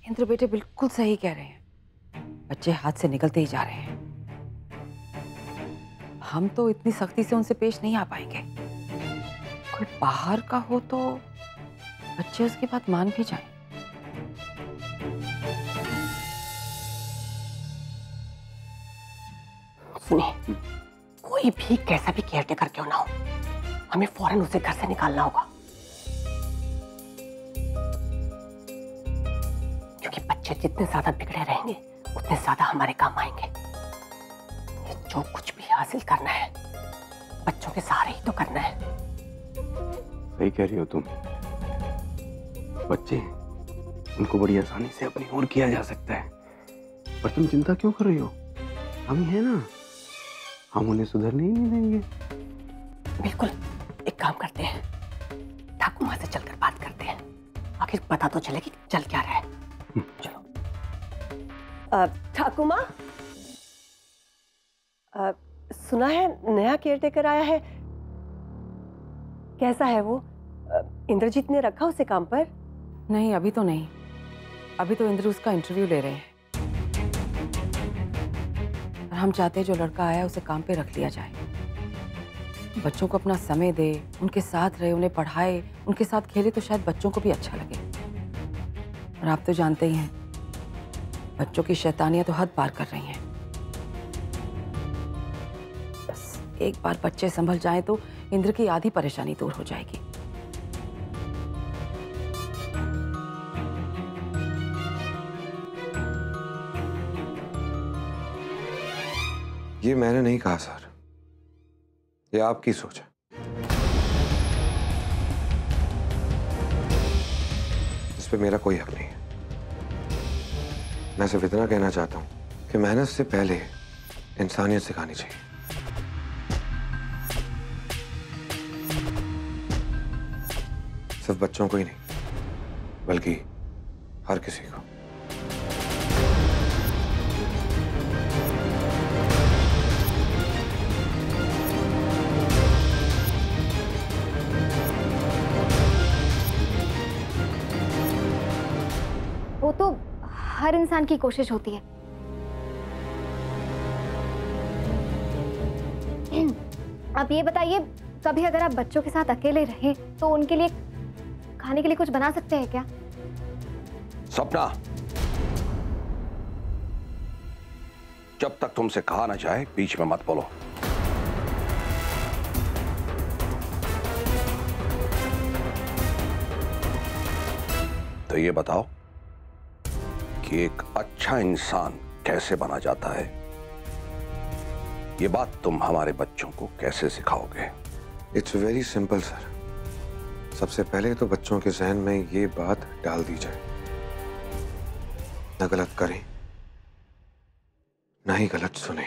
इंद्र बेटे बिल्कुल सही कह रहे हैं, बच्चे हाथ से निकलते ही जा रहे हैं। हम तो इतनी सख्ती से उनसे पेश नहीं आ पाएंगे। कोई बाहर का हो तो बच्चे उसकी बात मान भी जाएं। सुनिए, कोई भी कैसा भी केयरटेकर क्यों ना हो, हमें फौरन उसे घर से निकालना होगा, क्योंकि बच्चे जितने ज्यादा बिगड़े रहेंगे उतने ज्यादा हमारे काम आएंगे। जो कुछ भी हासिल करना है बच्चों के सहारे ही तो करना है। सही कह रही हो तुम। बच्चे, उनको बड़ी आसानी से अपनी ओर किया जा सकता है, पर तुम चिंता क्यों कर रही हो? हम ही है ना, हम उन्हें सुधरने ही नहीं देंगे। बिल्कुल, एक काम करते हैं, ठाकुर माँ से चलकर बात करते हैं, आखिर पता तो चले कि चल क्या रहा है। चलो। ठाकुर माँ, सुना है नया केयरटेकर आया है, कैसा है वो? इंद्रजीत ने रखा उसे काम पर? नहीं, अभी तो नहीं। अभी तो इंद्र उसका इंटरव्यू ले रहे हैं। और हम चाहते हैं जो लड़का आया है उसे काम पे रख लिया जाए। बच्चों को अपना समय दे, उनके साथ रहे, उन्हें पढ़ाए, उनके साथ खेले तो शायद बच्चों को भी अच्छा लगे। और आप तो जानते ही हैं, बच्चों की शैतानियां तो हद पार कर रही हैं। बस एक बार बच्चे संभल जाएं तो इंद्र की आधी परेशानी दूर हो जाएगी। ये मैंने नहीं कहा सर, ये आपकी सोच है। इस पे मेरा कोई हक नहीं है। मैं सिर्फ इतना कहना चाहता हूं कि मेहनत से पहले इंसानियत सिखानी चाहिए। सिर्फ बच्चों को ही नहीं, बल्कि हर किसी को। वो तो हर इंसान की कोशिश होती है। आप ये बताइए, कभी अगर आप बच्चों के साथ अकेले रहें तो उनके लिए खाने के लिए कुछ बना सकते हैं क्या? सपना, जब तक तुमसे कहा ना जाए बीच में मत बोलो। तो ये बताओ कि एक अच्छा इंसान कैसे बना जाता है, ये बात तुम हमारे बच्चों को कैसे सिखाओगे? It's very simple sir. सबसे पहले तो बच्चों के जहन में ये बात डाल दी जाए, न गलत करें, न ही गलत सुने।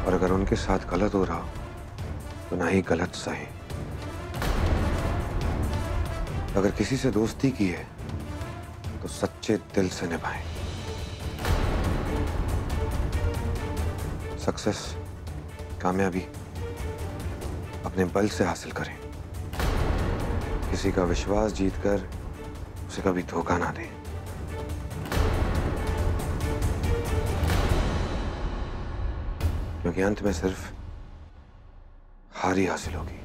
और अगर उनके साथ गलत हो रहा तो न ही गलत सहे। अगर किसी से दोस्ती की है तो सच्चे दिल से निभाएं। सक्सेस, कामयाबी अपने बल से हासिल करें। किसी का विश्वास जीतकर उसे कभी धोखा ना दें। क्योंकि अंत में सिर्फ हार ही हासिल होगी।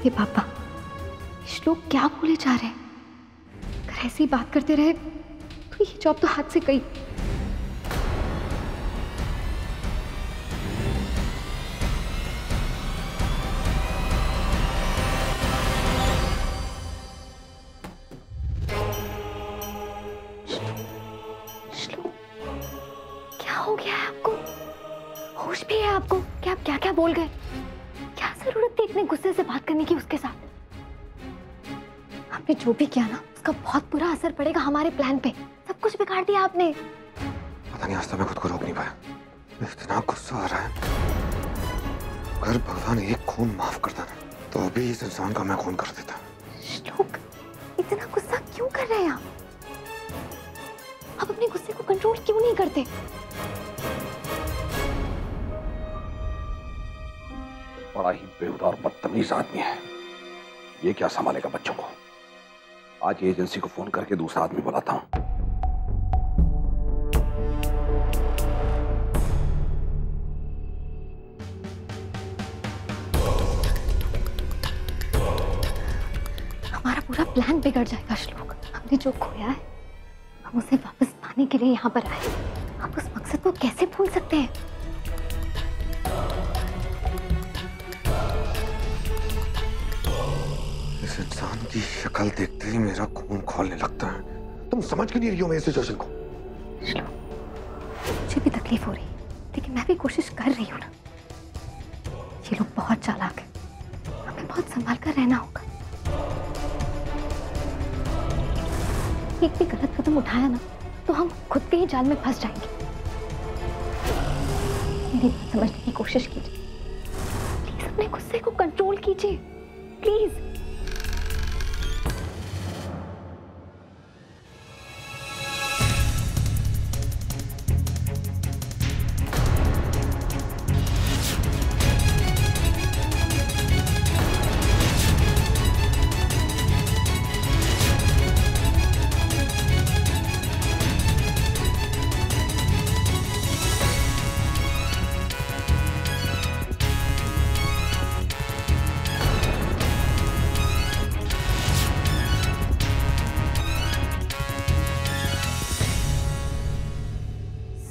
ये पापा, श्लोक क्या बोले जा रहे हैं? अगर ऐसी बात करते रहे तो ये जॉब तो हाथ से गई। श्लोक, क्या हो गया है आपको? होश भी है आपको? क्या आप क्या क्या बोल गए? क्या जरूरत थी इतने गुस्से से बात करने की उसके साथ? आपने जो भी किया ना, उसका बहुत बुरा असर पड़ेगा हमारे प्लान पे। सब कुछ बिगाड़ दिया आपने। पता नहीं, आज तक मैं खुद को रोक नहीं पाया। इतना गुस्सा आ रहा है। अगर भगवान एक खून माफ करता ना तो अभी इस इंसान का मैं खून कर देता। श्लोक, इतना गुस्सा क्यों कर रहे हैं आप? आप अपने गुस्से को कंट्रोल क्यों नहीं करते? बड़ा ही बेहुदा और बदतमीज आदमी है। ये क्या संभालेगा बच्चों को? आज ये एजेंसी को फोन करके दूसरा आदमी बुलाता हूं। हमारा पूरा प्लान बिगड़ जाएगा श्लोक। हमने जो खोया है हम उसे वापस पाने के लिए यहाँ पर आए। आप उस मकसद को कैसे भूल सकते हैं? इस इंसान की शक्ल देखते ही मेरा खून खौलने लगता है। तुम समझ क्यों नहीं रही हो मेरी सिचुएशन को? मुझे भी तकलीफ हो रही है, लेकिन मैं भी कोशिश कर रही हूँ ना। ये लोग बहुत चालाक हैं, हमें बहुत संभाल कर रहना होगा। एक भी गलत कदम उठाया ना तो हम खुद के ही जाल में फंस जाएंगे। मेरी बात समझने की कोशिश कीजिए। प्लीज अपने गुस्से को कंट्रोल कीजिए, प्लीज।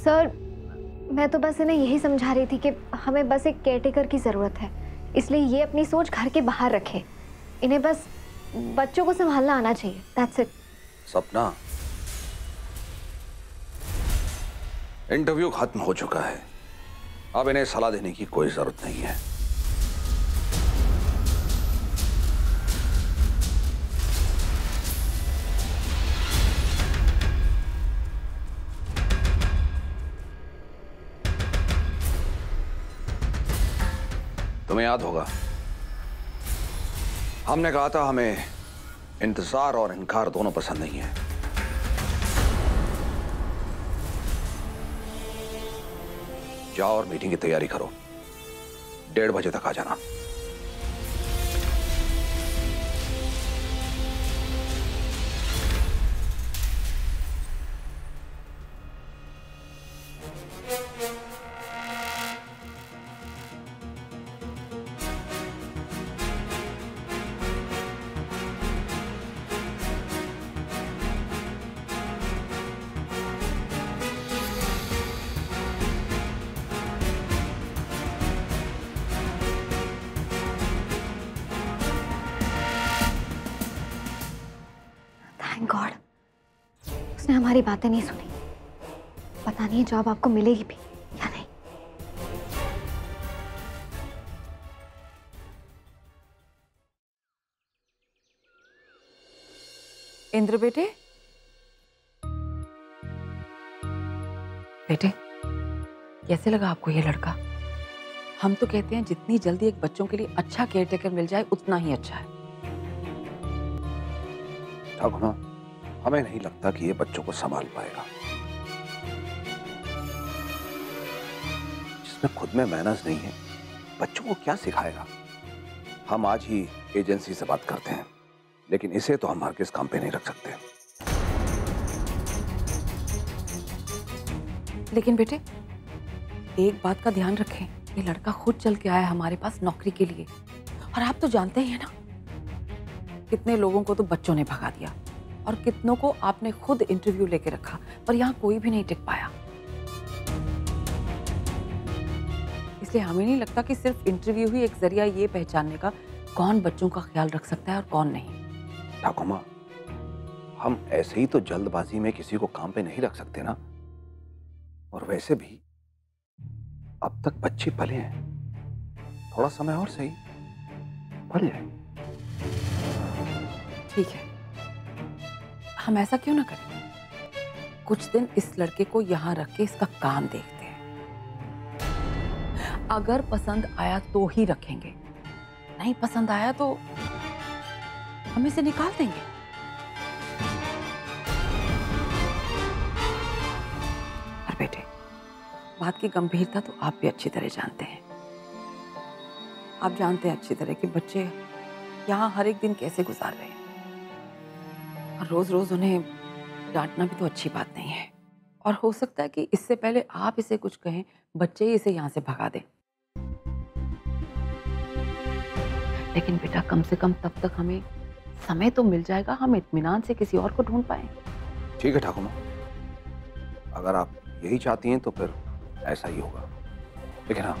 सर, मैं तो बस इन्हें यही समझा रही थी कि हमें बस एक केयरटेकर की ज़रूरत है, इसलिए ये अपनी सोच घर के बाहर रखे। इन्हें बस बच्चों को संभालना आना चाहिए। That's it। सपना, इंटरव्यू खत्म हो चुका है। अब इन्हें सलाह देने की कोई जरूरत नहीं है। तुम्हें याद होगा हमने कहा था हमें इंतजार और इनकार दोनों पसंद नहीं है। जाओ और मीटिंग की तैयारी करो। 1:30 बजे तक आ जाना। थैंक गॉड उसने हमारी बातें नहीं सुनी। पता नहीं जॉब आपको मिलेगी भी या नहीं। इंद्र बेटे, बेटे कैसे लगा आपको ये लड़का? हम तो कहते हैं जितनी जल्दी एक बच्चों के लिए अच्छा केयरटेकर मिल जाए उतना ही अच्छा है। ठाकुर, हमें नहीं लगता कि ये बच्चों को संभाल पाएगा। जिसमें खुद में मैनर्स नहीं है, बच्चों को क्या सिखाएगा? हम आज ही एजेंसी से बात करते हैं, लेकिन इसे तो हम हर किस काम पे नहीं रख सकते। लेकिन बेटे एक बात का ध्यान रखें, ये लड़का खुद चल के आया हमारे पास नौकरी के लिए, और आप तो जानते ही हैं ना कितने लोगों को तो बच्चों ने भगा दिया और कितनों को आपने खुद इंटरव्यू लेके रखा, पर यहाँ कोई भी नहीं टिक पाया। इसलिए हमें नहीं लगता कि सिर्फ इंटरव्यू ही एक जरिया ये पहचानने का कौन बच्चों का ख्याल रख सकता है और कौन नहीं। ठाकुर माँ, हम ऐसे ही तो जल्दबाजी में किसी को काम पे नहीं रख सकते ना। और वैसे भी अब तक बच्चे पले हैं, थोड़ा समय और सही पल जाए। ठीक है, हम ऐसा क्यों ना करें, कुछ दिन इस लड़के को यहाँ रख के इसका काम देखते हैं। अगर पसंद आया तो ही रखेंगे, नहीं पसंद आया तो हम इसे निकाल देंगे। बात की गंभीरता तो आप भी अच्छी तरह जानते हैं। आप जानते हैं अच्छी तरह कि बच्चे यहाँ हर एक दिन कैसे गुजार रहे हैं, और रोज रोज उन्हें डांटना भी तो अच्छी बात नहीं है। और हो सकता है कि इससे पहले आप इसे कुछ कहें, बच्चे ही इसे यहाँ से भगा दें। लेकिन बेटा, कम से कम तब तक हमें समय तो मिल जाएगा, हम इत्मीनान से किसी और को ढूंढ पाएंगे। ठीक है ठाकुर माँ, अगर आप यही चाहती हैं तो फिर ऐसा ही होगा। लेकिन हाँ,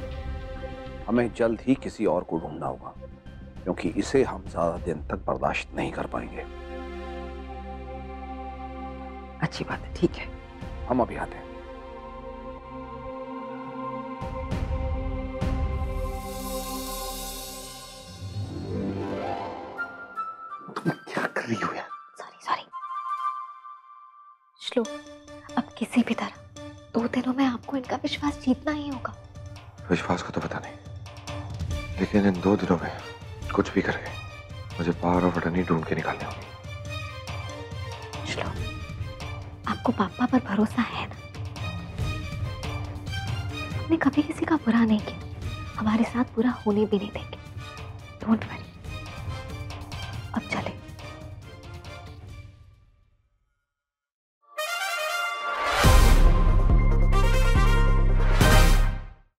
हमें जल्द ही किसी और को ढूंढना होगा, क्योंकि इसे हम ज्यादा दिन तक बर्दाश्त नहीं कर पाएंगे। अच्छी बात है, ठीक है, हम अभी आते हैं। क्या कर रही हो यार? सॉरी। श्लोक, अब किसी भी तरह 2 दिनों में आपको इनका विश्वास जीतना ही होगा। विश्वास को तो पता नहीं, लेकिन इन 2 दिनों में कुछ भी करके मुझे पावर ऑफ अटर्नी ढूंढ के निकालनी होगी। श्लोक, आपको पापा पर भरोसा है ना? हमने कभी किसी का बुरा नहीं किया, हमारे साथ बुरा होने भी नहीं देंगे। Don't worry.